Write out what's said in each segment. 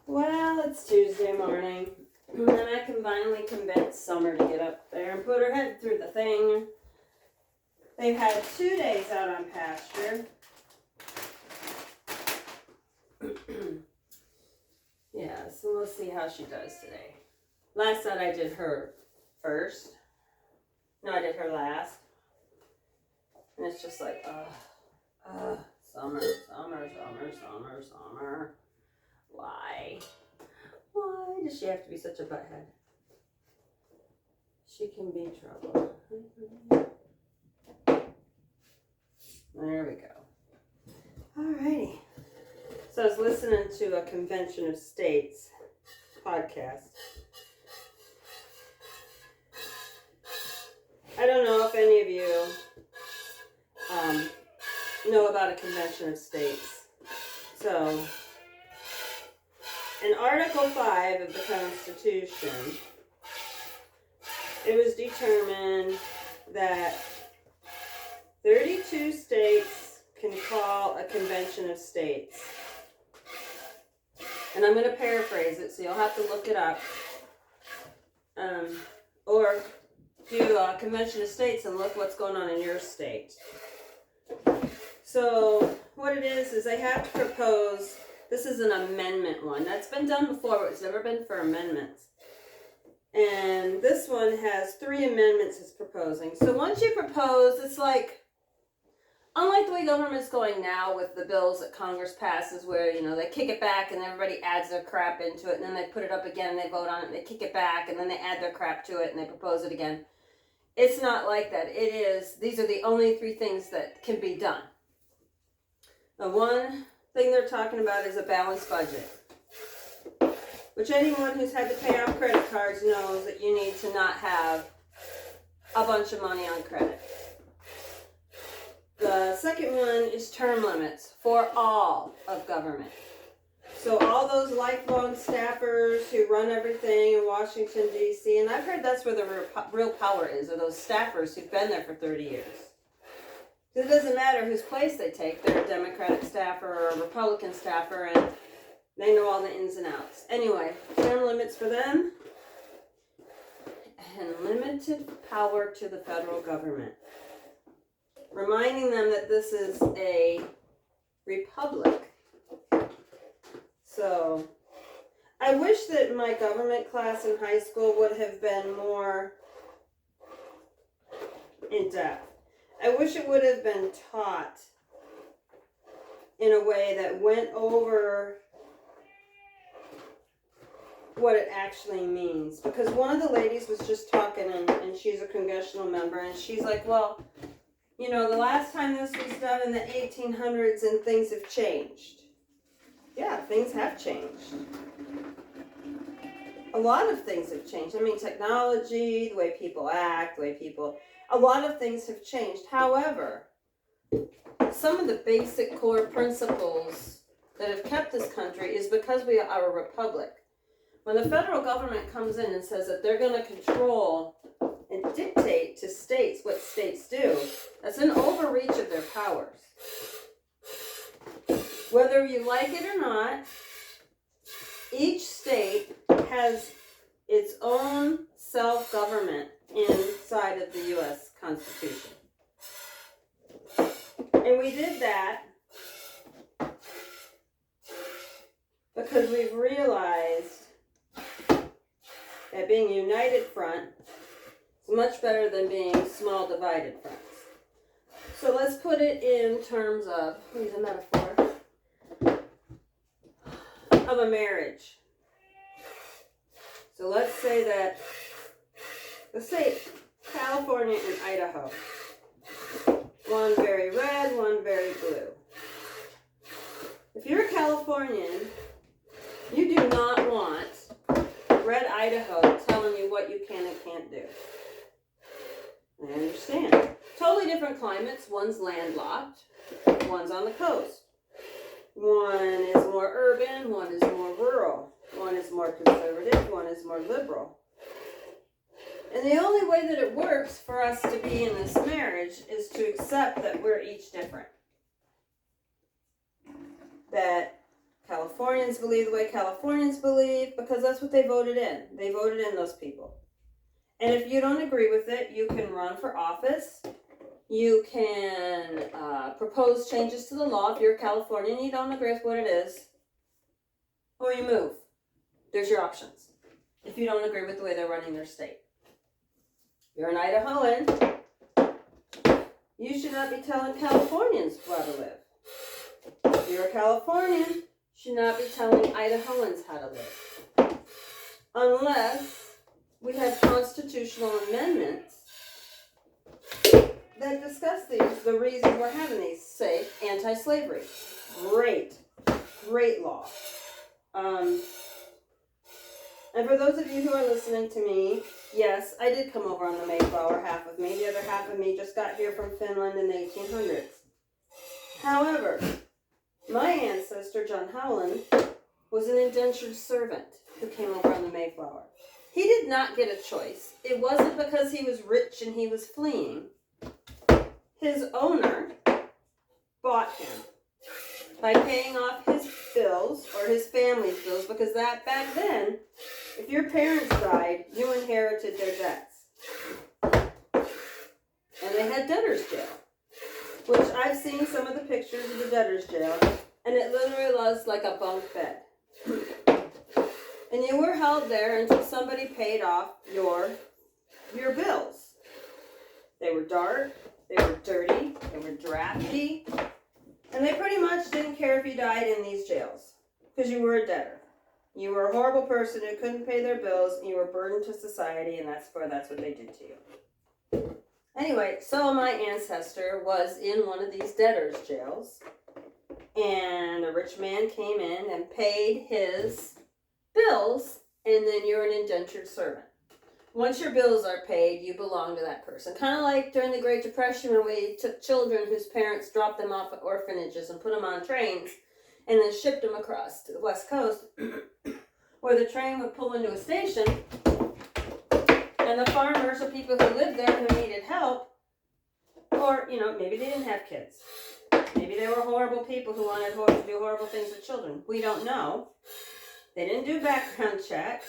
Well, it's Tuesday morning, and I can finally convince Summer to get up there and put her head through the thing. They've had 2 days out on pasture. Yeah, so we'll see how she does today. Last night I did her first. No, I did her last. And it's just like, Summer. Why? Why does she have to be such a butthead? She can be trouble. There we go. Alrighty. So I was listening to a Convention of States podcast. I don't know if any of you know about a Convention of States. So, in Article 5 of the Constitution, it was determined that 32 states can call a Convention of States. And I'm going to paraphrase it, so you'll have to look it up. Or do a Convention of States and look what's going on in your state. So what it is they have to propose, this is an amendment one. That's been done before, but it's never been for amendments. And this one has 3 amendments it's proposing. So once you propose, it's like, unlike the way government's going now with the bills that Congress passes where, they kick it back and everybody adds their crap into it and then they put it up again and they vote on it and they kick it back and then they add their crap to it and they propose it again. It's not like that. These are the only 3 things that can be done. The one thing they're talking about is a balanced budget, which anyone who's had to pay off credit cards knows that you need to not have a bunch of money on credit. The second one is term limits for all of government. So all those lifelong staffers who run everything in Washington, D.C., and I've heard that's where the real power is, are those staffers who've been there for 30 years. It doesn't matter whose place they take. They're a Democratic staffer or a Republican staffer, and they know all the ins and outs. Anyway, term limits for them, and limited power to the federal government. Reminding them that this is a republic. So, I wish that my government class in high school would have been more in depth. I wish it would have been taught in a way that went over what it actually means. Because one of the ladies was just talking, and she's a congressional member, and she's like, well, the last time this was done in the 1800s and things have changed. Yeah, things have changed. A lot of things have changed. I mean, technology, the way people act, a lot of things have changed. However, some of the basic core principles that have kept this country is because we are a republic. When the federal government comes in and says that they're going to control and dictate to states what states do, that's an overreach of their powers. Whether you like it or not, each state has its own self-government inside of the U.S. Constitution. And we did that because we've realized that being a united front is much better than being small divided fronts. So let's put it in terms of, use a metaphor, of a marriage. So let's say California and Idaho. One very red, one very blue. If you're a Californian, you do not want red Idaho telling you what you can and can't do. I understand. Totally different climates. One's landlocked, one's on the coast. One is more urban, one is more rural. One is more conservative, one is more liberal. And the only way that it works for us to be in this marriage is to accept that we're each different. That Californians believe the way Californians believe because that's what they voted in. They voted in those people. And if you don't agree with it, you can run for office. You can propose changes to the law if you're a Californian and you don't agree with what it is. Or you move. There's your options. If you don't agree with the way they're running their state. You're an Idahoan. You should not be telling Californians how to live. If you're a Californian, you should not be telling Idahoans how to live. Unless we have constitutional amendments that discuss these, the reasons we're having these. Say, anti-slavery. Great law. And for those of you who are listening to me, yes, I did come over on the Mayflower, half of me. The other half of me just got here from Finland in the 1800s. However, my ancestor, John Howland, was an indentured servant who came over on the Mayflower. He did not get a choice. It wasn't because he was rich and he was fleeing. His owner bought him by paying off his bills or his family's bills, because that back then, if your parents died, you inherited their debts. And they had debtor's jail, which I've seen some of the pictures of the debtor's jail, and it literally was like a bunk bed. And you were held there until somebody paid off your bills. They were dark, they were dirty, they were drafty, and they pretty much didn't care if you died in these jails, because you were a debtor. You were a horrible person who couldn't pay their bills, and you were a burden to society, and that's what they did to you. Anyway, so my ancestor was in one of these debtors' jails, and a rich man came in and paid his bills, and then you're an indentured servant. Once your bills are paid, you belong to that person. Kind of like during the Great Depression when we took children whose parents dropped them off at orphanages and put them on trains and then shipped them across to the West Coast, where the train would pull into a station, and the farmers or people who lived there who needed help, or, maybe they didn't have kids. Maybe they were horrible people who wanted to do horrible things with children. We don't know. They didn't do background check,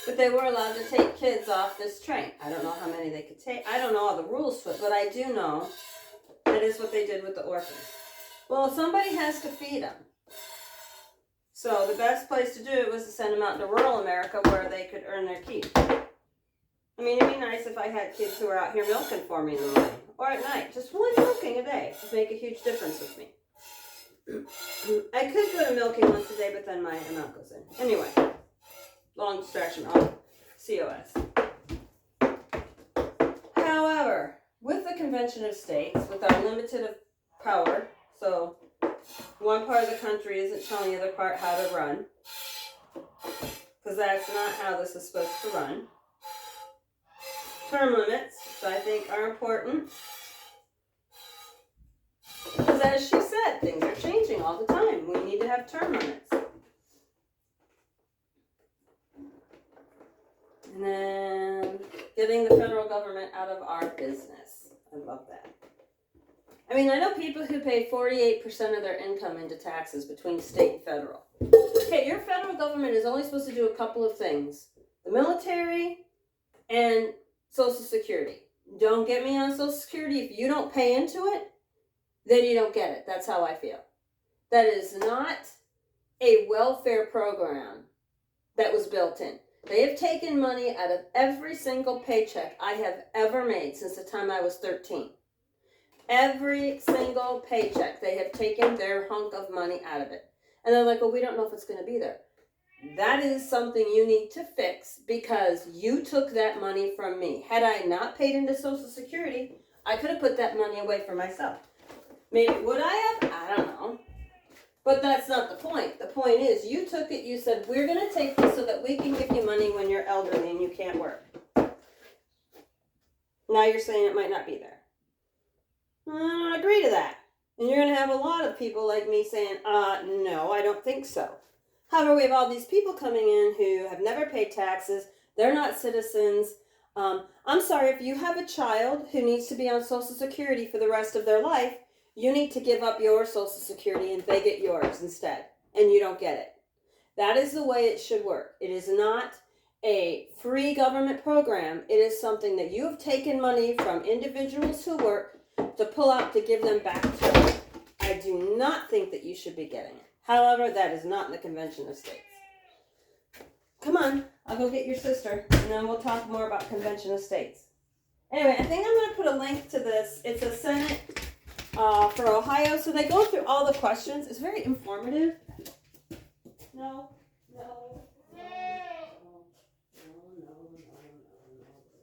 but they were allowed to take kids off this train. I don't know how many they could take. I don't know all the rules to it, but I do know that is what they did with the orphans. Well, somebody has to feed them. So the best place to do it was to send them out to rural America where they could earn their keep. I mean, it'd be nice if I had kids who were out here milking for me in the morning or at night. Just one milking a day would make a huge difference with me. I could go to milking once a day, but then my amount goes in. Anyway, long distraction off COS. However, with the Convention of States, with our limited power, so one part of the country isn't telling the other part how to run, because that's not how this is supposed to run. Term limits, which I think are important. Because as she said, things are changing all the time. We need to have term limits. And then getting the federal government out of our business. I love that. I mean, I know people who pay 48% of their income into taxes between state and federal. Okay, your federal government is only supposed to do a couple of things. The military and Social Security. Don't get me on Social Security. If you don't pay into it, then you don't get it. That's how I feel. That is not a welfare program that was built in. They have taken money out of every single paycheck I have ever made since the time I was 13. Every single paycheck, they have taken their hunk of money out of it. And they're like, well, we don't know if it's going to be there. That is something you need to fix because you took that money from me. Had I not paid into Social Security, I could have put that money away for myself. Maybe would I have? I don't know. But that's not the point. The point is you took it, you said, we're going to take this so that we can give you money when you're elderly and you can't work. Now you're saying it might not be there. I don't agree to that. And you're going to have a lot of people like me saying, no, I don't think so. However, we have all these people coming in who have never paid taxes. They're not citizens. I'm sorry, if you have a child who needs to be on Social Security for the rest of their life, you need to give up your Social Security and they get yours instead. and you don't get it. That is the way it should work. It is not a free government program. It is something that you have taken money from individuals who work to pull out to give them back to you. I do not think that you should be getting it. However, that is not in the Convention of States. Come on, I'll go get your sister, and then we'll talk more about Convention of States. Anyway, I think I'm going to put a link to this. It's a Senate for Ohio, so they go through all the questions. It's very informative. No. This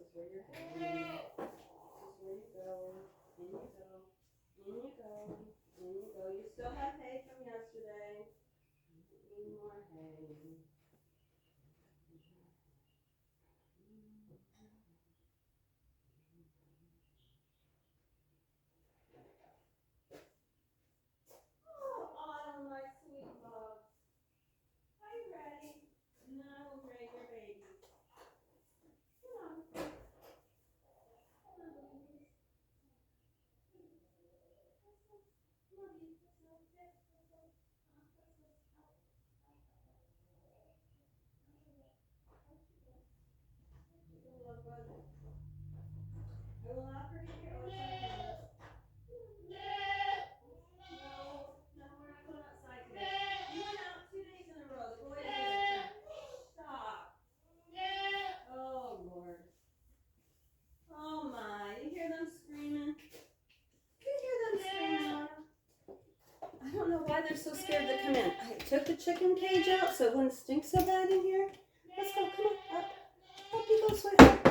is where you're heading. This is where you go. In you go. You still have hay from yesterday. Need more hay. Oh, Autumn, my sweet love. Are you ready? Now we'll bring your baby. Come on. I will not forget your ocean. No, we're not going outside today. You went out 2 days in a row. The boys did it. Stop. Oh, Lord. Oh, my. You hear them screaming? You hear them screaming, Autumn? I don't know why they're so scared to come in. I took the chicken cage out so it wouldn't stink so bad in here. Let's go. Come on. Up. Up you go, sweetheart.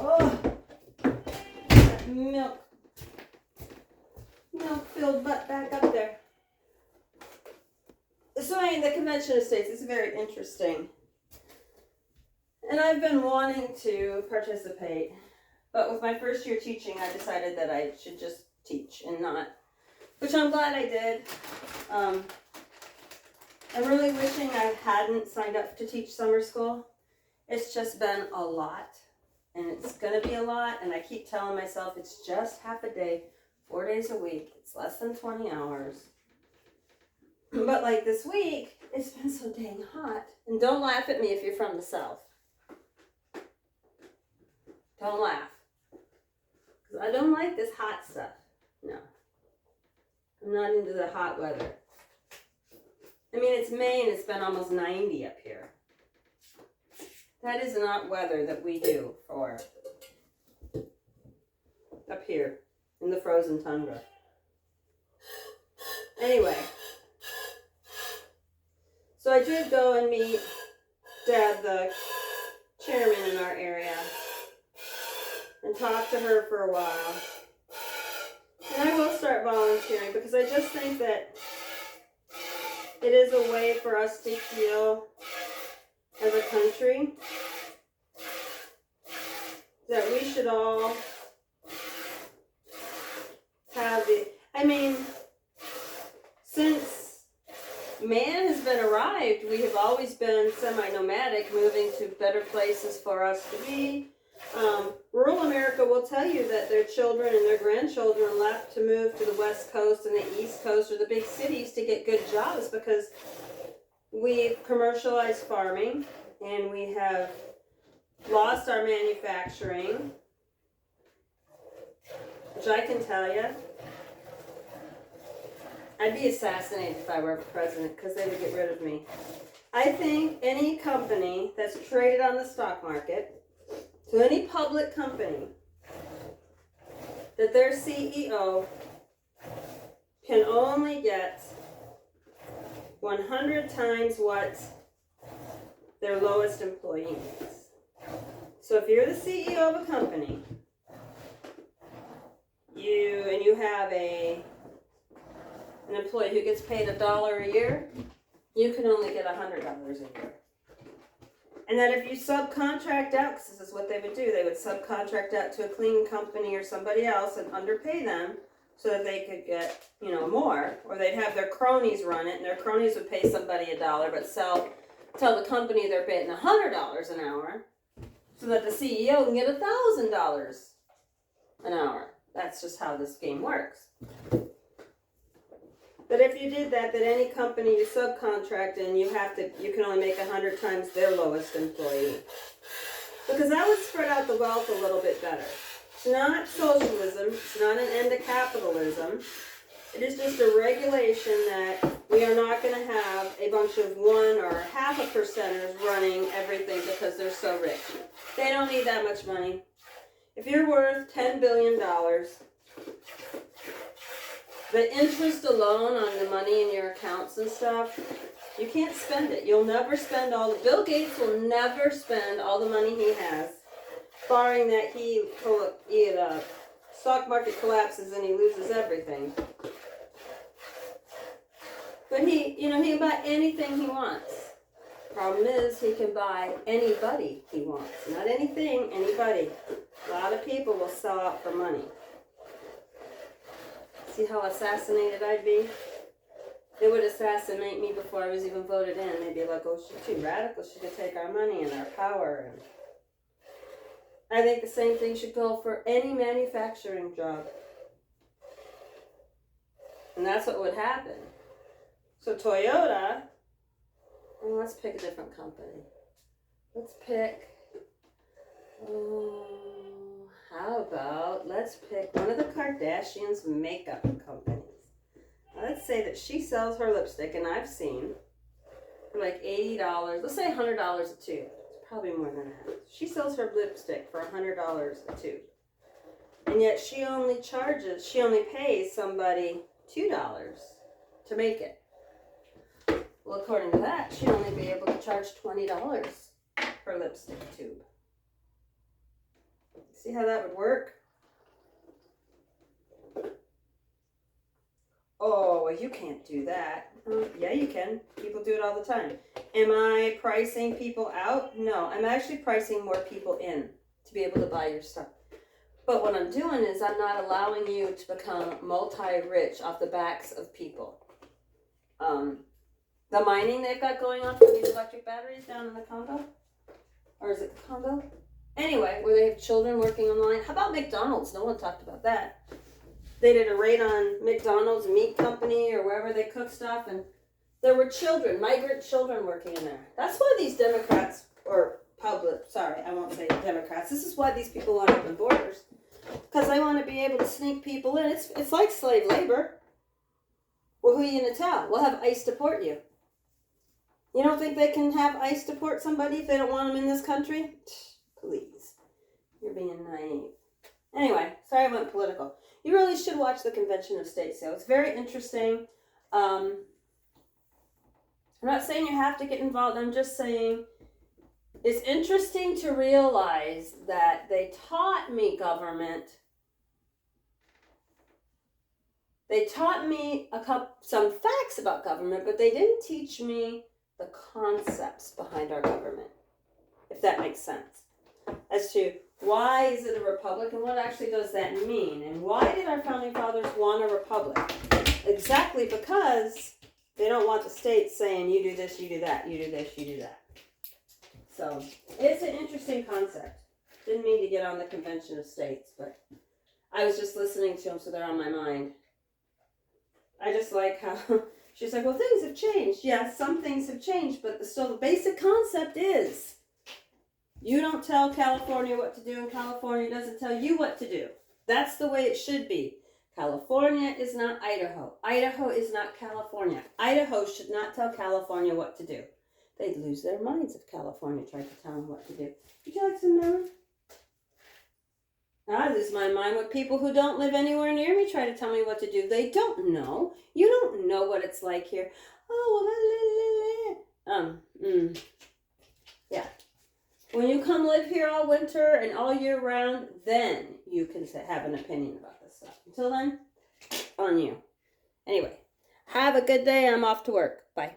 Oh. That milk-filled butt back up there. So the Convention of States is very interesting. And I've been wanting to participate. But with my first year teaching, I decided that I should just teach and not. Which I'm glad I did. I'm really wishing I hadn't signed up to teach summer school. It's just been a lot. And it's going to be a lot. And I keep telling myself it's just half a day, 4 days a week. It's less than 20 hours. But like this week, it's been so dang hot. And don't laugh at me if you're from the South. Don't laugh. Because I don't like this hot stuff. No. I'm not into the hot weather. I mean, it's May and it's been almost 90 up here. That is not weather that we do for up here in the frozen tundra. Anyway. So I did go and meet Deb, the chairman in our area, and talk to her for a while. And I will start volunteering because I just think that it is a way for us to heal as a country, that we should all have since man has been arrived, we have always been semi-nomadic, moving to better places for us to be. Rural America will tell you that their children and their grandchildren left to move to the West Coast and the East Coast or the big cities to get good jobs because we've commercialized farming and we have lost our manufacturing, which I can tell you, I'd be assassinated if I were president because they would get rid of me. I think any company that's traded on the stock market, so any public company, that their CEO can only get 100 times what their lowest employee makes. So if you're the CEO of a company, you have an employee who gets paid $1 a year, you can only get $100 a year. And that if you subcontract out, because this is what they would do, they would subcontract out to a cleaning company or somebody else and underpay them so that they could get, more. Or they'd have their cronies run it, and their cronies would pay somebody $1, but tell the company they're paying $100 an hour so that the CEO can get $1,000 an hour. That's just how this game works. But if you did that, then any company you subcontract in, you can only make 100 times their lowest employee. Because that would spread out the wealth a little bit better. It's not socialism. It's not an end to capitalism. It is just a regulation that we are not going to have a bunch of 1 or 0.5% running everything because they're so rich. They don't need that much money. If you're worth $10 billion, the interest alone on the money in your accounts and stuff, you can't spend it. You'll never spend Bill Gates will never spend all the money he has, barring that the stock market collapses and he loses everything. But he can buy anything he wants. Problem is, he can buy anybody he wants. Not anything, anybody. A lot of people will sell out for money. See how assassinated I'd be? They would assassinate me before I was even voted in. They'd be like, oh, she's too radical. She could take our money and our power. And I think the same thing should go for any manufacturing job. And that's what would happen. So Toyota, well, let's pick a different company. Let's pick, let's pick one of the Kardashians' makeup companies. Now, let's say that she sells her lipstick, and I've seen, for like $80, let's say $100 a tube. It's probably more than that. She sells her lipstick for $100 a tube. And yet she only pays somebody $2 to make it. Well, according to that, she'd only be able to charge $20 per lipstick tube. See how that would work? Oh, well, you can't do that. Yeah, you can. People do it all the time. Am I pricing people out? No, I'm actually pricing more people in to be able to buy your stuff. But what I'm doing is I'm not allowing you to become multi-rich off the backs of people. The mining they've got going on for these electric batteries down in the Congo? Or is it the Congo? Anyway, where they have children working online. How about McDonald's? No one talked about that. They did a raid on McDonald's meat company or wherever they cook stuff, and there were children, migrant children working in there. That's why these Democrats, I won't say Democrats. This is why these people want open borders. Because they want to be able to sneak people in. It's like slave labor. Well, who are you going to tell? We'll have ICE deport you. You don't think they can have ICE deport somebody if they don't want them in this country? Please. You're being naive. Anyway, sorry I went political. You really should watch the Convention of States, though. It's very interesting. I'm not saying you have to get involved. I'm just saying it's interesting to realize that they taught me government. They taught me some facts about government, but they didn't teach me the concepts behind our government, if that makes sense. As to why is it a republic and what actually does that mean? And why did our founding fathers want a republic? Exactly because they don't want the states saying you do this, you do that, you do this, you do that. So it's an interesting concept. Didn't mean to get on the Convention of States, but I was just listening to them, so they're on my mind. I just like how she's like, well, things have changed. Yes, some things have changed, but still the basic concept is you don't tell California what to do, and California doesn't tell you what to do. That's the way it should be. California is not Idaho. Idaho is not California. Idaho should not tell California what to do. They'd lose their minds if California tried to tell them what to do. Would you like some melon? I lose my mind when people who don't live anywhere near me try to tell me what to do. They don't know. You don't know what it's like here. Oh, yeah. When you come live here all winter and all year round, then you can have an opinion about this stuff. Until then, on you. Anyway, have a good day. I'm off to work. Bye.